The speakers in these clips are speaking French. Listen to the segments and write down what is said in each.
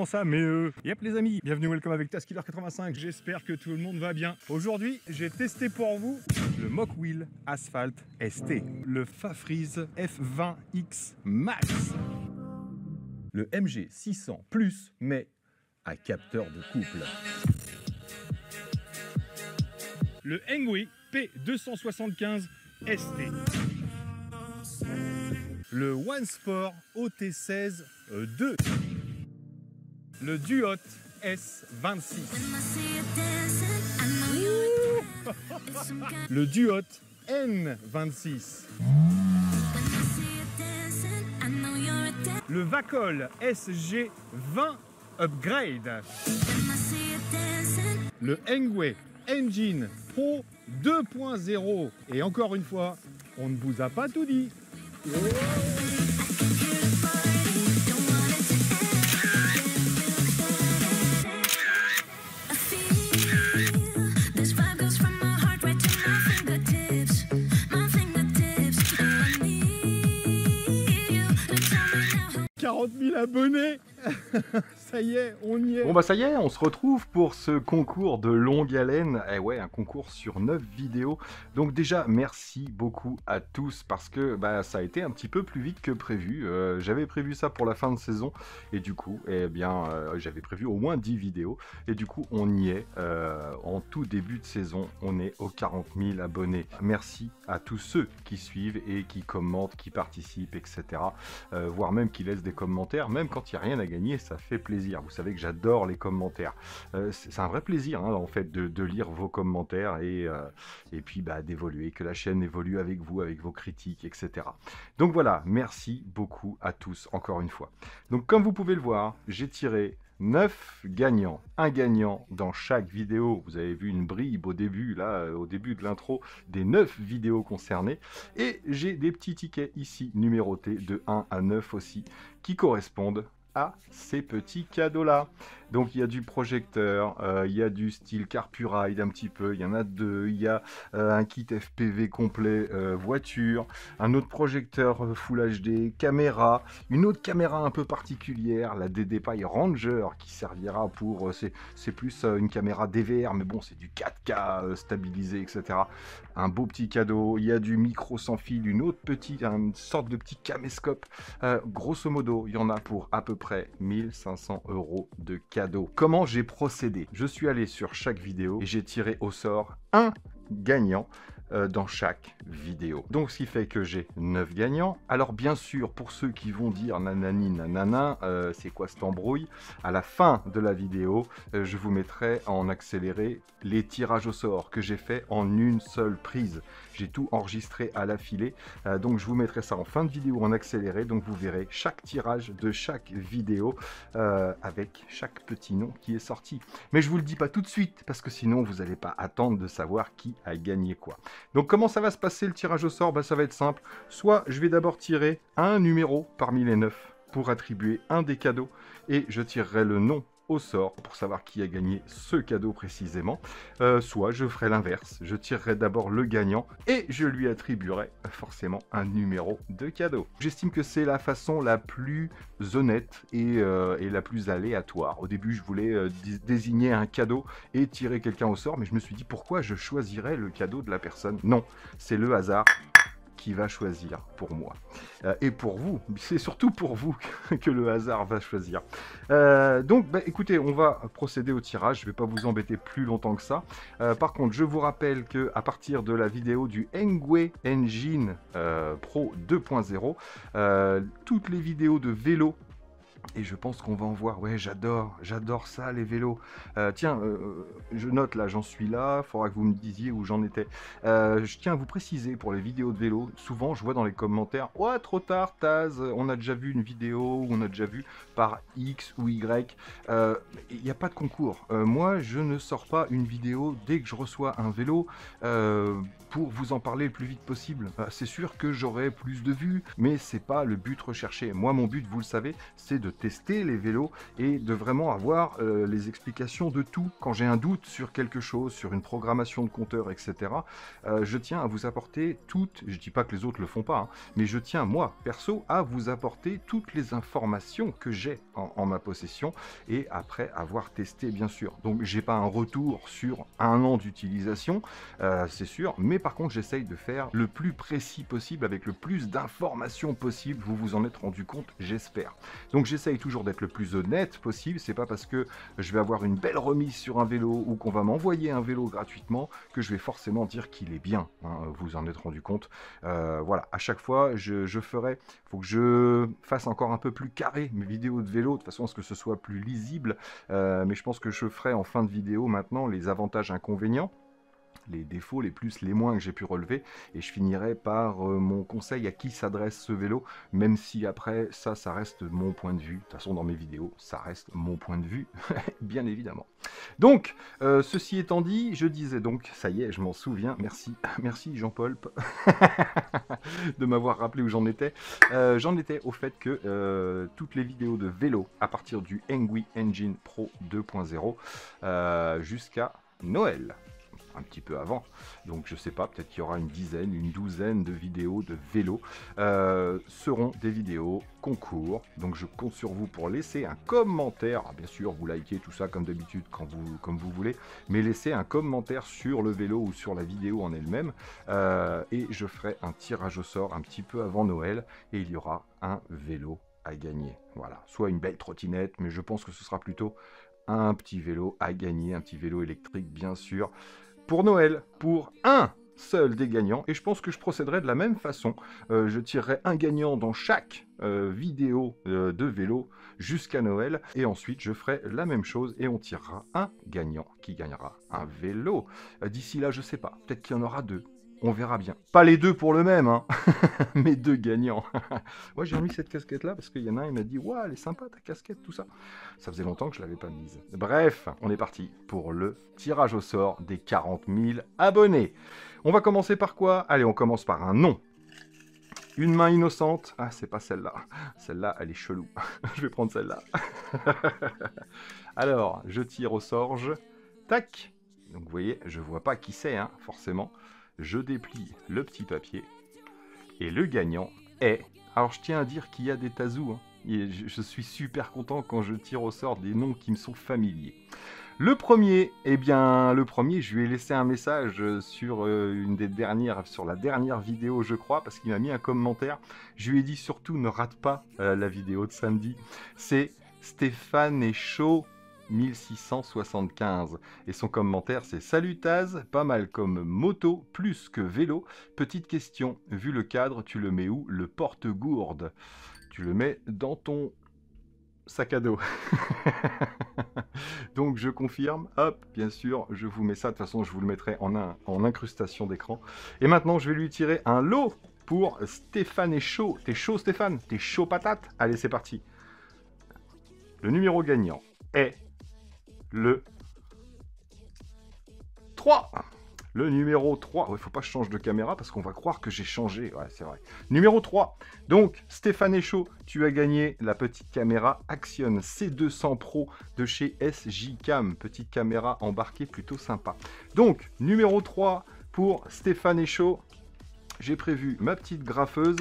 comment ça? Mais yep les amis, bienvenue, welcome avec Taskiller85, j'espère que tout le monde va bien. Aujourd'hui, j'ai testé pour vous le Mocwheel Asphalt ST, le Fafreeze F20X Max, le MG 600 Plus, mais à capteur de couple, le Engwe P275 ST, le OneSport OT16 2, le Duot S26, le Duot N26, le Vacol SG20 Upgrade, le Engwe Engine Pro 2.0. Et encore une fois, on ne vous a pas tout dit. « 40 000 abonnés. Ça y est, on y est. Bon bah ça y est, on se retrouve pour ce concours de longue haleine. Eh ouais, un concours sur 9 vidéos. Donc déjà, merci beaucoup à tous parce que bah, ça a été un petit peu plus vite que prévu. J'avais prévu ça pour la fin de saison et du coup, eh bien, j'avais prévu au moins 10 vidéos. Et du coup, on y est. En tout début de saison, on est aux 40 000 abonnés. Merci à tous ceux qui suivent et qui commentent, qui participent, etc. Voire même qui laissent des commentaires, même quand il n'y a rien à gagner, ça fait plaisir. Vous savez que j'adore les commentaires. C'est un vrai plaisir, hein, en fait, de lire vos commentaires et puis bah, d'évoluer, que la chaîne évolue avec vous, avec vos critiques, etc. Donc voilà, merci beaucoup à tous, encore une fois. Donc comme vous pouvez le voir, j'ai tiré 9 gagnants, un gagnant dans chaque vidéo. Vous avez vu une bribe au début, là, au début de l'intro, des 9 vidéos concernées. Et j'ai des petits tickets ici, numérotés de 1 à 9 aussi, qui correspondent à ces petits cadeaux là. Donc il y a du projecteur, il y a du style Carpuride un petit peu, il y en a 2, il y a un kit FPV complet voiture, un autre projecteur Full HD, caméra, une autre caméra un peu particulière, la DDPi Ranger qui servira pour, c'est plus une caméra DVR mais bon c'est du 4K stabilisé, etc. Un beau petit cadeau, il y a du micro sans fil, une autre petite, une sorte de petit caméscope, grosso modo il y en a pour à peu près 1500 € de cadeau. Comment j'ai procédé? Je suis allé sur chaque vidéo et j'ai tiré au sort un gagnant dans chaque vidéo. Donc ce qui fait que j'ai 9 gagnants. Alors bien sûr, pour ceux qui vont dire nanani nanana, c'est quoi cette embrouille? À la fin de la vidéo, je vous mettrai en accéléré les tirages au sort que j'ai fait en une seule prise. J'ai tout enregistré à l'affilée, donc je vous mettrai ça en fin de vidéo en accéléré, donc vous verrez chaque tirage de chaque vidéo avec chaque petit nom qui est sorti. Mais je vous le dis pas tout de suite, parce que sinon vous n'allez pas attendre de savoir qui a gagné quoi. Donc comment ça va se passer le tirage au sort? Bah, ça va être simple, soit je vais d'abord tirer un numéro parmi les 9 pour attribuer un des cadeaux, et je tirerai le nom au sort pour savoir qui a gagné ce cadeau précisément, soit je ferai l'inverse, je tirerai d'abord le gagnant et je lui attribuerai forcément un numéro de cadeau. J'estime que c'est la façon la plus honnête et la plus aléatoire. Au début je voulais désigner un cadeau et tirer quelqu'un au sort, mais je me suis dit pourquoi je choisirais le cadeau de la personne? Non, c'est le hasard qui va choisir pour moi. Et pour vous, c'est surtout pour vous que le hasard va choisir. Donc, bah, écoutez, on va procéder au tirage. Je ne vais pas vous embêter plus longtemps que ça. Par contre, je vous rappelle qu'à partir de la vidéo du Engwe Engine Pro 2.0, toutes les vidéos de vélo, et je pense qu'on va en voir. Ouais, j'adore ça, les vélos. Tiens, je note là, j'en suis là. Il faudra que vous me disiez où j'en étais. Je tiens à vous préciser pour les vidéos de vélo. Souvent, je vois dans les commentaires, ouais, trop tard, Taz. On a déjà vu une vidéo, on a déjà vu par X ou Y. Il n'y a pas de concours. Moi, je ne sors pas une vidéo dès que je reçois un vélo. pour vous en parler le plus vite possible. C'est sûr que j'aurai plus de vues, mais c'est pas le but recherché. Moi, mon but, vous le savez, c'est de tester les vélos et de vraiment avoir les explications de tout. Quand j'ai un doute sur quelque chose, sur une programmation de compteur, etc., je tiens à vous apporter toutes, je dis pas que les autres le font pas, hein, mais je tiens, moi, perso, à vous apporter toutes les informations que j'ai en ma possession et après avoir testé, bien sûr. Donc, j'ai pas un retour sur un an d'utilisation, c'est sûr, mais par contre, j'essaye de faire le plus précis possible avec le plus d'informations possible. Vous vous en êtes rendu compte, j'espère. Donc, j'essaye toujours d'être le plus honnête possible. C'est pas parce que je vais avoir une belle remise sur un vélo ou qu'on va m'envoyer un vélo gratuitement que je vais forcément dire qu'il est bien, hein, vous en êtes rendu compte. Voilà, à chaque fois, je ferai, faut que je fasse encore un peu plus carré mes vidéos de vélo, de façon à ce que ce soit plus lisible, mais je pense que je ferai en fin de vidéo maintenant les avantages, inconvénients, les défauts, les plus, les moins que j'ai pu relever, et je finirai par mon conseil à qui s'adresse ce vélo, même si après, ça reste mon point de vue. De toute façon, dans mes vidéos, ça reste mon point de vue, bien évidemment. Donc, ceci étant dit, je disais donc, ça y est, je m'en souviens, merci, merci Jean-Paul de m'avoir rappelé où j'en étais. J'en étais au fait que toutes les vidéos de vélo, à partir du Engui Engine Pro 2.0 jusqu'à Noël, un petit peu avant, donc je sais pas, peut-être qu'il y aura une dizaine, une douzaine de vidéos de vélo, seront des vidéos concours. Donc je compte sur vous pour laisser un commentaire. Alors, bien sûr, vous likez tout ça comme d'habitude comme vous voulez, mais laissez un commentaire sur le vélo ou sur la vidéo en elle-même, et je ferai un tirage au sort un petit peu avant Noël, et il y aura un vélo à gagner. Voilà, soit une belle trottinette, mais je pense que ce sera plutôt un petit vélo à gagner, un petit vélo électrique bien sûr, pour Noël, pour un seul des gagnants, et je pense que je procéderai de la même façon. Je tirerai un gagnant dans chaque vidéo de vélo jusqu'à Noël, et ensuite je ferai la même chose et on tirera un gagnant qui gagnera un vélo. D'ici là, je sais pas, peut-être qu'il y en aura deux. On verra bien. Pas les deux pour le même, hein, mais deux gagnants. Moi, j'ai remis cette casquette-là parce qu'il y en a un, il m'a dit « Ouah, elle est sympa ta casquette, tout ça. » Ça faisait longtemps que je ne l'avais pas mise. Bref, on est parti pour le tirage au sort des 40 000 abonnés. On va commencer par quoi? Allez, on commence par un nom. Une main innocente. Ah, c'est pas celle-là. Celle-là, elle est chelou. Je vais prendre celle-là. Alors, je tire au sort. Tac. Donc, vous voyez, je vois pas qui c'est, hein, forcément. Je déplie le petit papier et le gagnant est... Alors je tiens à dire qu'il y a des tazous, hein, et je suis super content quand je tire au sort des noms qui me sont familiers. Le premier, eh bien le premier, je lui ai laissé un message sur sur la dernière vidéo je crois, parce qu'il m'a mis un commentaire. Je lui ai dit surtout ne rate pas la vidéo de samedi. C'est Stéphane et Chaud 1675, et son commentaire c'est « Salut Taz, pas mal comme moto, plus que vélo. Petite question, vu le cadre, tu le mets où, le porte-gourde? Tu le mets dans ton sac à dos. » Donc je confirme, hop, bien sûr, je vous mets ça, de toute façon je vous le mettrai en incrustation d'écran. Et maintenant je vais lui tirer un lot pour Stéphane et Chaud. T'es chaud Stéphane? T'es chaud patate? Allez, c'est parti. Le numéro gagnant est le 3. Le numéro 3. Il ne faut pas que je change de caméra parce qu'on va croire que j'ai changé. Ouais, c'est vrai. Numéro 3. Donc, Stéphane Echaud, tu as gagné la petite caméra Action C200 Pro de chez SJ Cam. Petite caméra embarquée plutôt sympa. Donc, numéro 3 pour Stéphane Echaud. J'ai prévu ma petite graffeuse.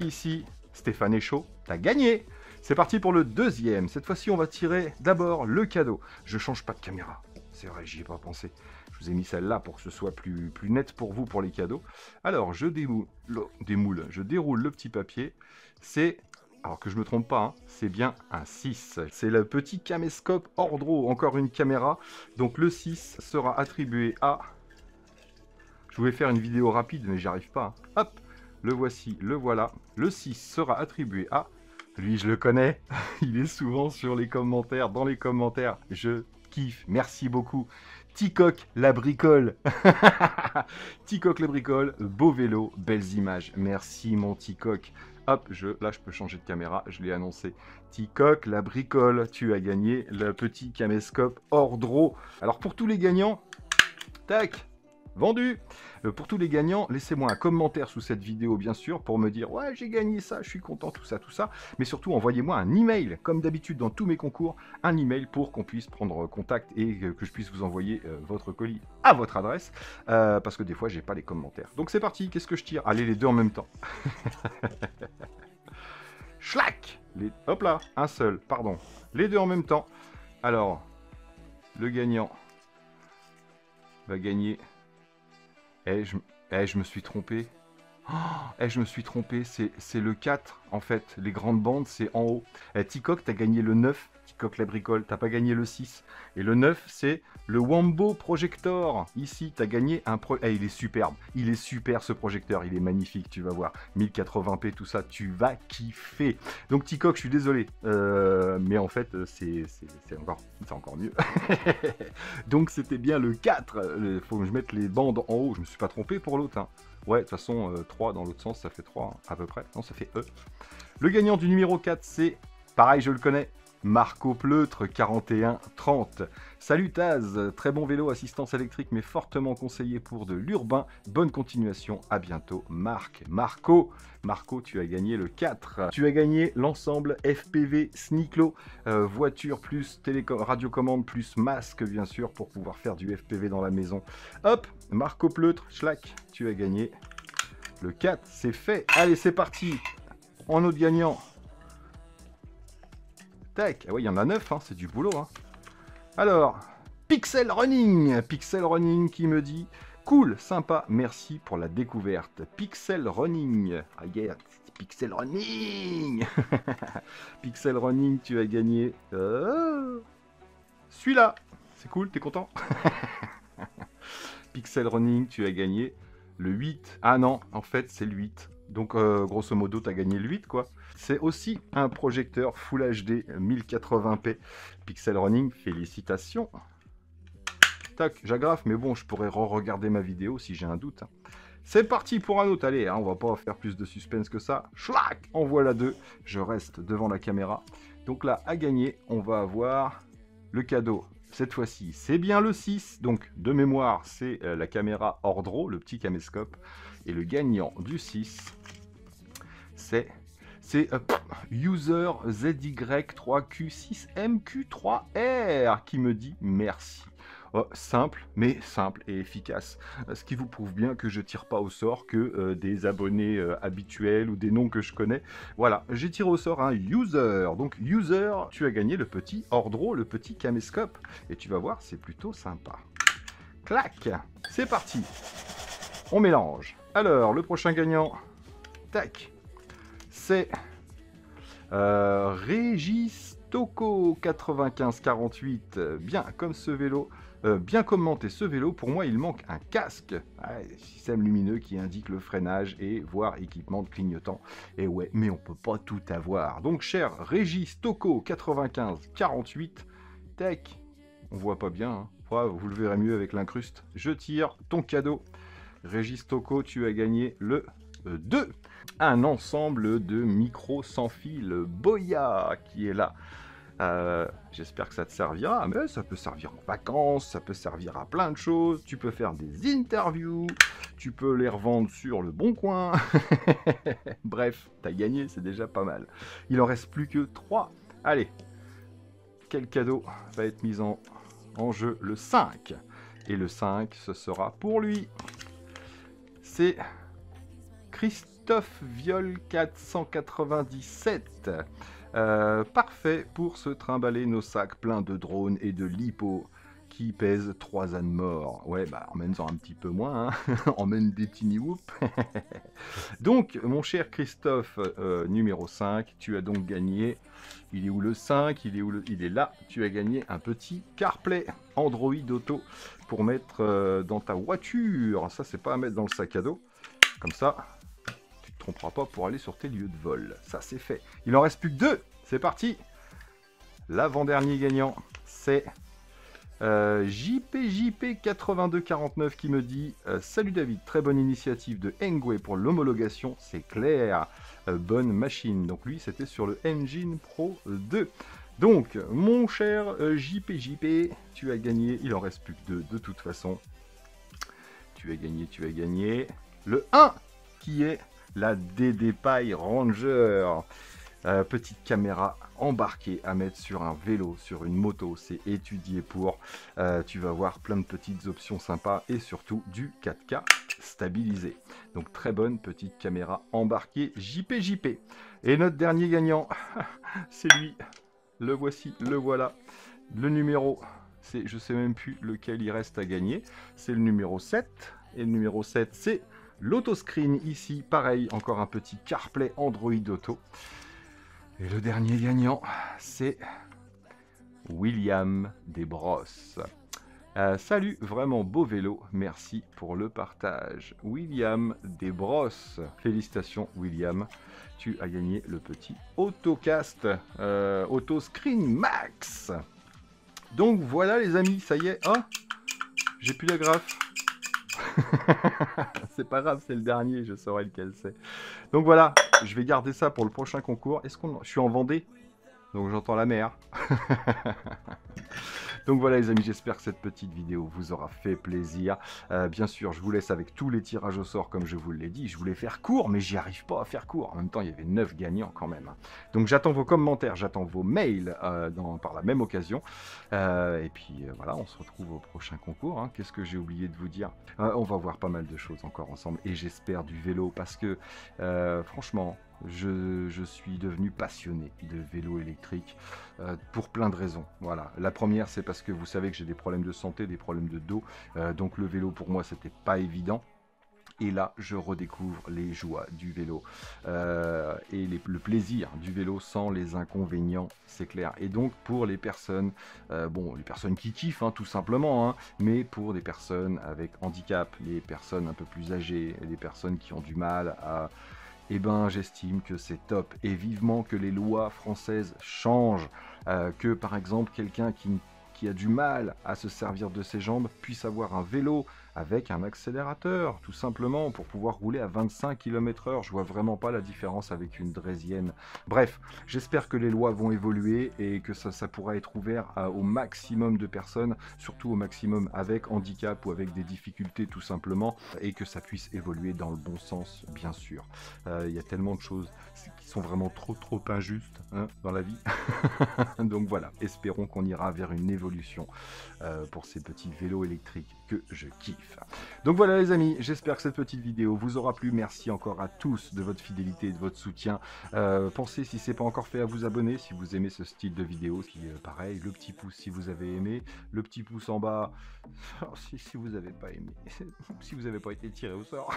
Ici, Stéphane Echaud, tu as gagné. C'est parti pour le deuxième. Cette fois-ci, on va tirer d'abord le cadeau. Je change pas de caméra. C'est vrai, j'y ai pas pensé. Je vous ai mis celle-là pour que ce soit plus net pour vous pour les cadeaux. Alors, je déroule le petit papier. C'est, alors que je me trompe pas, hein, c'est bien un 6. C'est le petit caméscope Ordro, encore une caméra. Donc le 6 sera attribué à... Je voulais faire une vidéo rapide, mais j'y arrive pas. Hein. Hop, le voici, le voilà. Le 6 sera attribué à... Lui, je le connais. Il est souvent sur les commentaires, dans les commentaires. Je kiffe. Merci beaucoup. Ticoc la bricole. Ticoc la bricole. Beau vélo, belles images. Merci mon Ticoc. Hop, là je peux changer de caméra. Je l'ai annoncé. Ticoc la bricole. Tu as gagné le petit caméscope Ordro. Alors pour tous les gagnants, tac, vendu. Pour tous les gagnants, laissez-moi un commentaire sous cette vidéo, bien sûr, pour me dire « Ouais, j'ai gagné ça, je suis content, tout ça, tout ça. » Mais surtout, envoyez-moi un email, comme d'habitude dans tous mes concours, un email pour qu'on puisse prendre contact et que je puisse vous envoyer votre colis à votre adresse, parce que des fois, j'ai pas les commentaires. Donc c'est parti, qu'est-ce que je tire? Allez, les deux en même temps. Schlack! Hop là, un seul, pardon. Les deux en même temps. Alors, le gagnant va gagner. Je me suis trompé. Oh, je me suis trompé, c'est le 4 en fait. Les grandes bandes, c'est en haut. Ticoc, t'as gagné le 9. Ticoc la bricole, t'as pas gagné le 6. Et le 9, c'est le Wambo Projector. Ici, t'as gagné un il est superbe. Il est super ce projecteur. Il est magnifique, tu vas voir. 1080p, tout ça, tu vas kiffer. Donc Ticoc, je suis désolé. Mais en fait, c'est encore mieux. Donc c'était bien le 4. Il faut que je mette les bandes en haut. Je me suis pas trompé pour l'autre. Hein. Ouais, de toute façon, 3 dans l'autre sens, ça fait 3 à peu près. Non, ça fait E. Le gagnant du numéro 4, c'est, pareil, je le connais, Marco Pleutre, 4130. Salut Taz, très bon vélo, assistance électrique, mais fortement conseillé pour de l'urbain. Bonne continuation, à bientôt, Marco, tu as gagné le 4. Tu as gagné l'ensemble FPV Sniclo, voiture plus radiocommande plus masque, bien sûr, pour pouvoir faire du FPV dans la maison. Hop, Marco Pleutre, schlack, tu as gagné le 4, c'est fait. Allez, c'est parti. En autre gagnant. Tac, ah ouais, il y en a 9, hein, c'est du boulot. Hein. Alors, Pixel Running qui me dit cool, sympa, merci pour la découverte. Pixel Running, ah yeah, Pixel Running. Pixel Running, tu as gagné celui-là. C'est cool, t'es content? Pixel Running, tu as gagné le 8. Ah non, en fait, c'est le 8. Donc, grosso modo, tu as gagné le 8, quoi. C'est aussi un projecteur Full HD 1080p. Pixel Running, félicitations. Tac, j'agrafe, mais bon, je pourrais re-regarder ma vidéo si j'ai un doute. C'est parti pour un autre. Allez, hein, on va pas faire plus de suspense que ça. Schlack, en voilà 2. Je reste devant la caméra. Donc là, à gagner, on va avoir le cadeau. Cette fois-ci, c'est bien le 6. Donc, de mémoire, c'est la caméra Ordro, le petit caméscope. Et le gagnant du 6, c'est User ZY3Q6MQ3R qui me dit merci. Simple, mais simple et efficace. Ce qui vous prouve bien que je tire pas au sort que des abonnés habituels ou des noms que je connais. Voilà, j'ai tiré au sort un User. Donc User, tu as gagné le petit Ordro, le petit caméscope. Et tu vas voir, c'est plutôt sympa. Clac, c'est parti. On mélange. Alors, le prochain gagnant, tac, c'est Régis Toco 9548. Bien comme ce vélo, bien commenté ce vélo. Pour moi, il manque un casque. Système lumineux qui indique le freinage et voire équipement de clignotant. Et ouais, mais on peut pas tout avoir. Donc, cher Régis Toco 9548, tac, on voit pas bien. Hein. Ouais, vous le verrez mieux avec l'incruste. Je tire ton cadeau. Régis Toco, tu as gagné le 2. Un ensemble de micros sans fil Boya qui est là. J'espère que ça te servira, mais ça peut servir en vacances, ça peut servir à plein de choses. Tu peux faire des interviews, tu peux les revendre sur le Bon Coin. Bref, t'as gagné, c'est déjà pas mal. Il en reste plus que 3. Allez, quel cadeau va être mis en jeu? Le 5. Et le 5, ce sera pour lui. C'est Christophe Viol 497. Parfait pour se trimballer nos sacs pleins de drones et de lipo qui pèsent 3 ânes morts. Ouais, bah emmène-en un petit peu moins, hein. Emmène des tiny whoop. Donc, mon cher Christophe, numéro 5, tu as donc gagné. Il est où le 5? Il est là. Tu as gagné un petit CarPlay Android Auto pour mettre dans ta voiture. Ça, c'est pas à mettre dans le sac à dos. Comme ça, tu te tromperas pas pour aller sur tes lieux de vol. Ça, c'est fait. Il en reste plus que 2. C'est parti. L'avant-dernier gagnant, c'est JPJP8249 qui me dit salut David, très bonne initiative de Engwe pour l'homologation, c'est clair, bonne machine. Donc lui, c'était sur le Engine Pro 2. Donc, mon cher JPJP, tu as gagné. Il en reste plus que 2 de toute façon. tu as gagné. Le 1 qui est la DD-Pi Ranger. Petite caméra embarquée à mettre sur un vélo, sur une moto, c'est étudié pour. Tu vas voir plein de petites options sympas et surtout du 4K stabilisé. Donc très bonne petite caméra embarquée JP. Et notre dernier gagnant, c'est lui. Le voici, le voilà. Le numéro, c'est, je sais même plus lequel il reste à gagner. C'est le numéro 7. Et le numéro 7, c'est l'autoscreen ici. Pareil, encore un petit CarPlay Android Auto. Et le dernier gagnant, c'est William Desbrosses. Salut, vraiment beau vélo, merci pour le partage. William Desbrosses, félicitations William, tu as gagné le petit Autocast Autoscreen Max. Donc voilà les amis, ça y est, oh, j'ai plus la graphe. C'est pas grave, c'est le dernier, je saurai lequel c'est. Donc voilà, je vais garder ça pour le prochain concours. Je suis en Vendée, donc j'entends la mer. Donc voilà les amis, j'espère que cette petite vidéo vous aura fait plaisir. Bien sûr, je vous laisse avec tous les tirages au sort comme je vous l'ai dit. Je voulais faire court, mais j'y arrive pas à faire court. En même temps, il y avait 9 gagnants quand même. Donc j'attends vos commentaires, j'attends vos mails par la même occasion. Et puis voilà, on se retrouve au prochain concours. Hein. Qu'est-ce que j'ai oublié de vous dire? On va voir pas mal de choses encore ensemble. Et j'espère du vélo parce que franchement... Je suis devenu passionné de vélo électrique pour plein de raisons. Voilà. La première, c'est parce que vous savez que j'ai des problèmes de santé, des problèmes de dos. Donc le vélo, pour moi, c'était pas évident. Et là, je redécouvre les joies du vélo et le plaisir du vélo sans les inconvénients, c'est clair. Et donc, pour les personnes, les personnes qui kiffent, hein, tout simplement, hein, mais pour des personnes avec handicap, les personnes un peu plus âgées, les personnes qui ont du mal à... Eh ben, j'estime que c'est top et vivement que les lois françaises changent, que par exemple quelqu'un qui a du mal à se servir de ses jambes puisse avoir un vélo avec un accélérateur, tout simplement, pour pouvoir rouler à 25 km/h. Je vois vraiment pas la différence avec une draisienne. Bref, j'espère que les lois vont évoluer et que ça pourra être ouvert au maximum de personnes, surtout au maximum avec handicap ou avec des difficultés tout simplement, et que ça puisse évoluer dans le bon sens, bien sûr. Il y a tellement de choses qui sont vraiment trop injustes hein, dans la vie. Donc voilà, espérons qu'on ira vers une évolution pour ces petits vélos électriques que je kiffe. Donc voilà les amis, j'espère que cette petite vidéo vous aura plu. Merci encore à tous de votre fidélité et de votre soutien. Pensez, si ce n'est pas encore fait, à vous abonner si vous aimez ce style de vidéo. Pareil, le petit pouce si vous avez aimé, le petit pouce en bas si vous n'avez pas aimé, si vous n'avez pas été tiré au sort.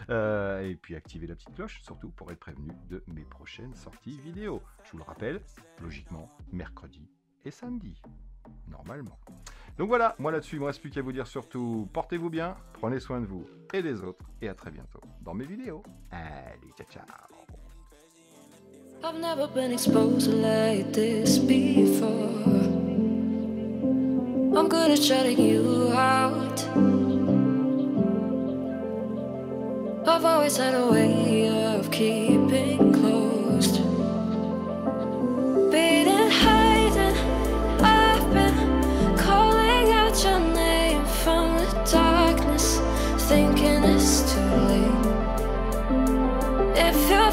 Et puis activez la petite cloche, surtout pour être prévenu de mes prochaines sorties vidéo. Je vous le rappelle, logiquement, mercredi et samedi, normalement. Donc voilà, moi là-dessus, il ne me reste plus qu'à vous dire surtout, portez-vous bien, prenez soin de vous et des autres, et à très bientôt dans mes vidéos. Allez, ciao ciao. I've never been exposed like this before. I'm good at shutting you out. I've always had a way of keeping closed. Beating, hiding, I've been calling out your name from the darkness, thinking it's too late. If you're